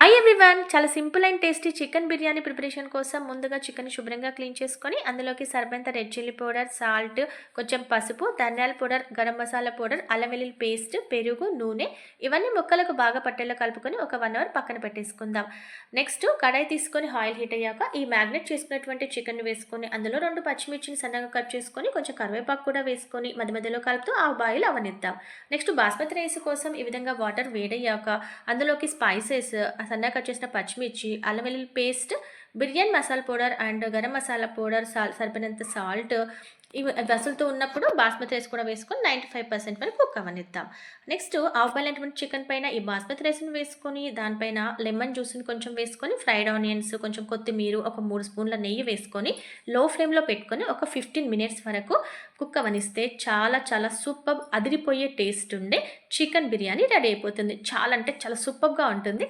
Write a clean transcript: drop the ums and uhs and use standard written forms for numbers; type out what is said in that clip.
Hi everyone! చాలా simple and tasty chicken biryani preparation కోసం ముందుగా చికెన్ శుభ్రంగా క్లీన్ చేసుకొని అందులోకి సరిపడంత రెడ్ చిల్లీ పౌడర్, సాల్ట్, కొంచెం పసుపు, ధనియాల పౌడర్, గరం మసాలా పౌడర్, అల్లం వెల్లుల్లి పేస్ట్, పెరుగు, నూనె ఇవన్నీ ముక్కలకు బాగా పట్టేలా కలుపుకొని ఒక 1 అవర్ పక్కన పెట్టేసుకుందాం. నెక్స్ట్ కడాయి తీసుకొని ఆయిల్ హీట్ అయ్యాక ఈ మ్యాగ్నేట్ చేసుకున్నటువంటి చికెన్ వేసుకొని అందులో 2 పచ్చిమిర్చిని సన్నగా కట్ చేసుకొని కొంచెం కరివేపాకు కూడా వేసుకొని మధ్య మధ్యలో కలుపుతూ ఆ బాయిల్ అవనిద్దాం. నెక్స్ట్ బాస్మతి రైస్ కోసం ఈ విధంగా వాటర్ వేడయ్యాక అందులోకి స్పైసెస్, సన్నగా కట్ చేసిన పచ్చిమిర్చి, అల్లం వెల్లుల్లి paste, biryani masala powder and garam masala powder, సరిపడినంత సాల్ట్ ఇవి మసులుతూ ఉన్నప్పుడు బాస్మతి రైస్ కూడా వేసుకొని 95% వరకు కుక్ అవ్వనిద్దాం. నెక్స్ట్ హాఫ్ బాయిల్ అయినటువంటి చికెన్ పైన ఈ బాస్మతి రైస్ని వేసుకొని దానిపైన లెమన్ జ్యూస్ని కొంచెం వేసుకొని ఫ్రైడ్ ఆనియన్స్, కొంచెం కొత్తిమీర, ఒక 3 స్పూన్ల నెయ్యి వేసుకొని లో ఫ్లేమ్లో పెట్టుకొని ఒక 15 మినిట్స్ వరకు కుక్ అవ్వనిస్తే చాలా చాలా సూపర్ అదిరిపోయే టేస్ట్ ఉండే చికెన్ బిర్యానీ రెడీ అయిపోతుంది. చాలా అంటే చాలా సూపర్గా ఉంటుంది.